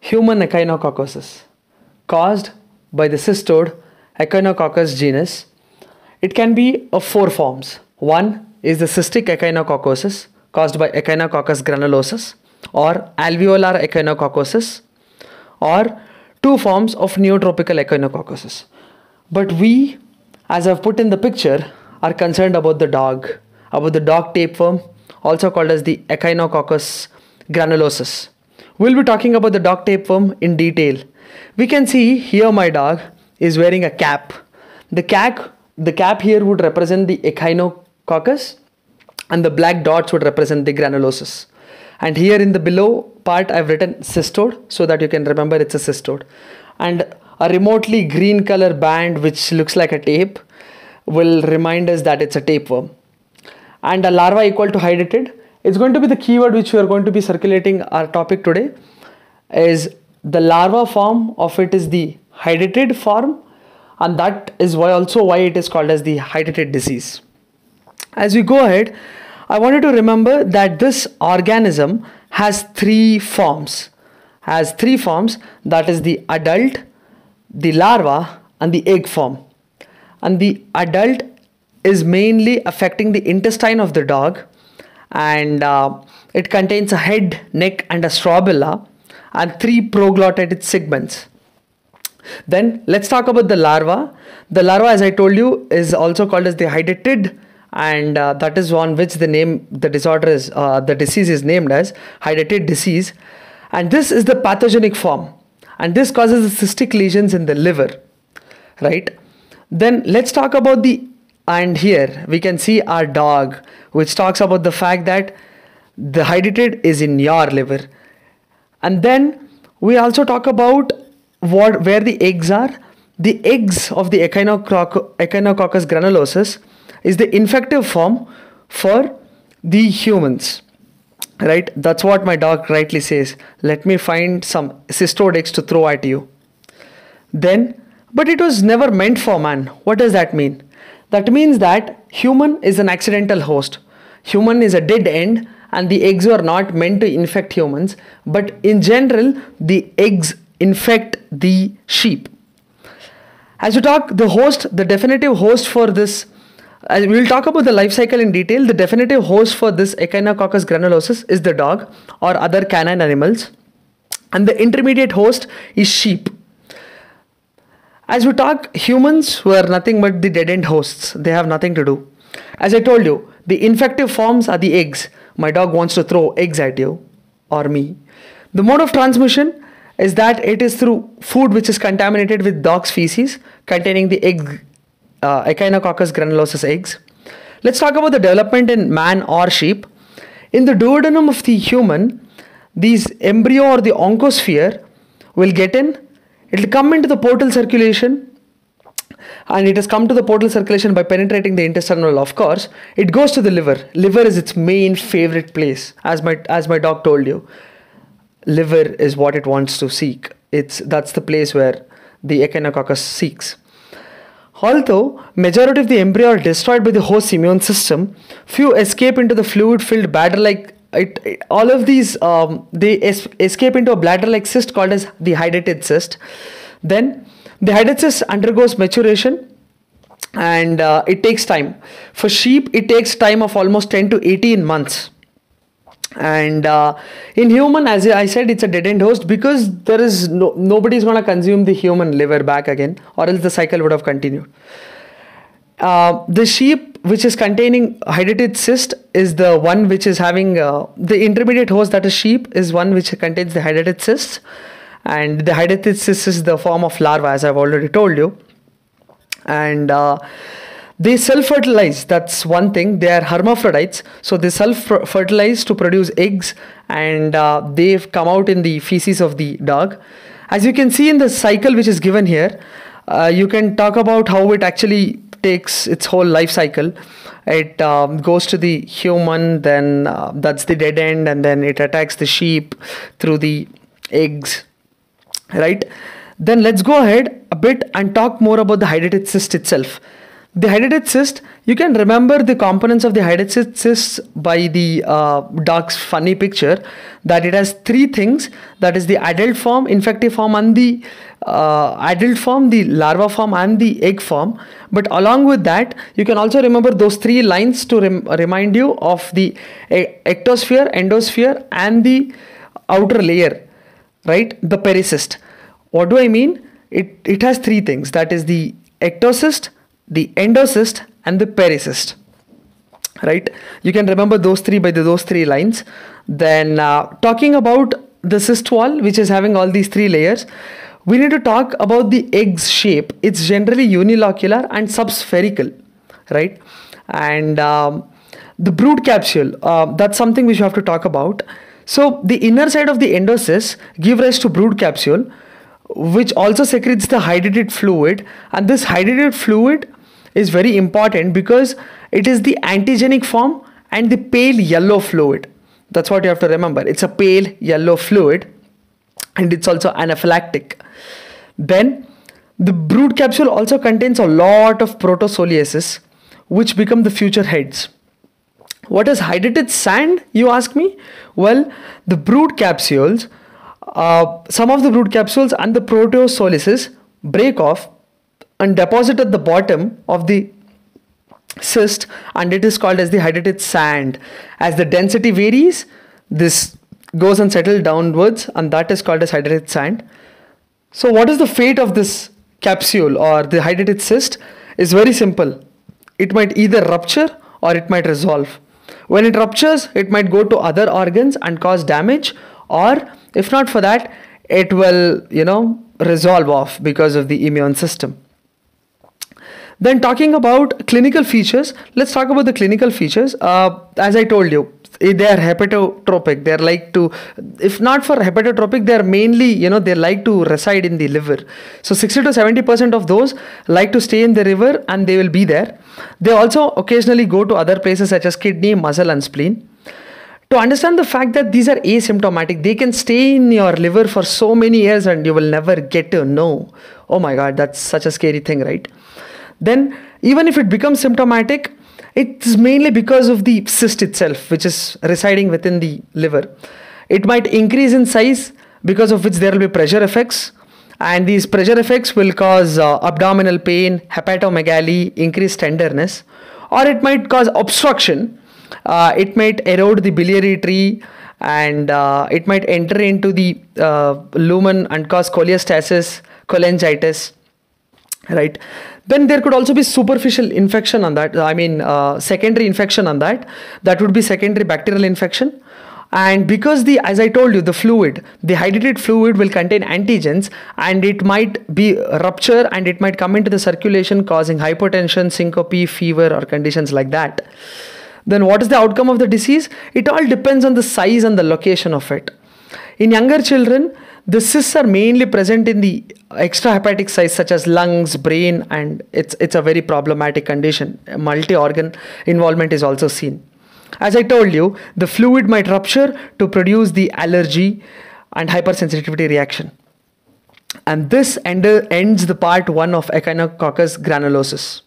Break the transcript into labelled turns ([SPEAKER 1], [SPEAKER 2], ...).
[SPEAKER 1] human echinococcus caused by the CESTODE echinococcus genus. It can be of four forms. One is the cystic echinococcus caused by Echinococcus granulosus or alveolar echinococcus, or two forms of neotropical echinococcus. But we, as I've put in the picture, are concerned about the dog tapeworm, also called as the Echinococcus granulosus. We'll be talking about the dog tapeworm in detail. We can see here my dog is wearing a cap. The cap here would represent the Echinococcus, and the black dots would represent the granulosus. And here in the below part I've written CESTODE so that you can remember it's a CESTODE. And a remotely green color band which looks like a tape will remind us that it's a tapeworm. And a larva equal to hydatid. It's going to be the keyword which we are going to be circulating our topic today. Is the larva form of it is the hydatid form, and that is why it is called as the hydatid disease. As we go ahead, I wanted to remember that this organism has three forms. That is the adult, the larva, and the egg form. And the adult is mainly affecting the intestine of the dog, and it contains a head, neck, and a strobila, and three proglotted segments. Then let's talk about the larva. The larva, as I told you, is also called as the hydatid, and that is on which the disease is named as hydatid disease. And this is the pathogenic form, and this causes cystic lesions in the liver, right? Then let's talk about and here we can see our dog, which talks about the fact that the hydatid is in your liver. And then we also talk about where the eggs are. The eggs of the Echinococcus granulosus is the infective form for the humans, right? That's what my dog rightly says. Let me find some CESTODE eggs to throw at you. Then, but it was never meant for man. What does that mean? That means that human is an accidental host. Human is a dead end, and the eggs were not meant to infect humans. But in general, the eggs infect the sheep. As we talk, the definitive host for this, we will talk about the life cycle in detail. The definitive host for this Echinococcus granulosus is the dog or other canine animals, and the intermediate host is sheep. As we talk, humans were nothing but the dead end hosts. They have nothing to do. As I told you, the infective forms are the eggs. My dog wants to throw eggs at you or me. The mode of transmission is that it is through food which is contaminated with dog's feces containing the Echinococcus granulosus eggs. Let's talk about the development in man or sheep. In the duodenum of the human, these embryo or the oncosphere will get in. It will come into the portal circulation, and it has come to the portal circulation by penetrating the intestinal wall. Of course, it goes to the liver. Liver is its main favorite place, as my dog told you. Liver is what it wants to seek. That's the place where the Echinococcus seeks. Although majority of the embryo are destroyed by the host immune system, few escape into the fluid-filled bladder-like. All of these they escape into a bladder-like cyst called as the hydatid cyst. Then the hydatid cyst undergoes maturation, and it takes time. For sheep, it takes time of almost 10 to 18 months. And in human, as I said, it's a dead-end host because there is nobody is going to consume the human liver back again, or else the cycle would have continued. The sheep which is containing hydatid cyst is the one which is having the intermediate host, that is sheep, is one which contains the hydatid cyst, and the hydatid cyst is the form of larva, as I've already told you. And they self-fertilize. That's one thing. They are hermaphrodites, so they self-fertilize to produce eggs, and they come out in the feces of the dog. As you can see in the cycle which is given here, you can talk about how it actually takes its whole life cycle. It goes to the human, then that's the dead end, and then it attacks the sheep through the eggs, right? Then let's go ahead a bit and talk more about the hydatid cyst itself. The hydatid cyst, you can remember the components of the hydatid cyst by the dark's funny picture, that it has three things, that is the adult form, infective form, and the adult form, the larva form, and the egg form. But along with that, you can also remember those three lines to remind you of the ectosphere, endosphere, and the outer layer, right? The pericyst. What do I mean? It has three things, that is the ectocyst, the endocyst, and the pericyst, right? You can remember those three by those three lines. Then talking about the cyst wall, which is having all these three layers, we need to talk about the egg's shape. It's generally unilocular and subspherical, right? And the brood capsule, that's something which you have to talk about. So the inner side of the endocyst give rise to brood capsule, which also secretes the hydatid fluid, and this hydatid fluid is very important because it is the antigenic form and the pale yellow fluid. That's what you have to remember. It's a pale yellow fluid, and it's also anaphylactic. Then the brood capsule also contains a lot of protosoliases, which become the future heads. What is hydatid sand, you ask me? Well, the brood capsules, some of the brood capsules and the protosoliases break off and deposit at the bottom of the cyst, and it is called as the hydatid sand. As the density varies, this goes and settles downwards, and that is called as hydatid sand. So what is the fate of this capsule or the hydatid cyst? Is very simple. It might either rupture or it might resolve. When it ruptures, it might go to other organs and cause damage, or if not for that, it will, resolve off because of the immune system. Then talking about clinical features, let's talk about the clinical features. As I told you, they are hepatotropic. They are like to, if not for hepatotropic, they are mainly, they like to reside in the liver. So 60 to 70% of those like to stay in the liver, and they will be there. They also occasionally go to other places such as kidney, muscle, and spleen. To understand the fact that these are asymptomatic, they can stay in your liver for so many years and you will never get to know. Oh my God, that's such a scary thing, right? Then even if it becomes symptomatic, it's mainly because of the cyst itself, which is residing within the liver. It might increase in size, because of which there will be pressure effects, and these pressure effects will cause abdominal pain, hepatomegaly, increased tenderness, or it might cause obstruction. It might erode the biliary tree, and it might enter into the lumen and cause cholestasis, cholangitis, right? Then there could also be superficial infection on that. Secondary infection on that. That would be secondary bacterial infection. And because as I told you, the hydatid fluid will contain antigens, and it might be rupture, and it might come into the circulation causing hypotension, syncope, fever, or conditions like that. Then what is the outcome of the disease? It all depends on the size and the location of it. In younger children, the cysts are mainly present in the extrahepatic sites such as lungs, brain, and it's a very problematic condition. Multi-organ involvement is also seen. As I told you, the fluid might rupture to produce the allergy and hypersensitivity reaction. And this ends the part 1 of echinococcus granulosus.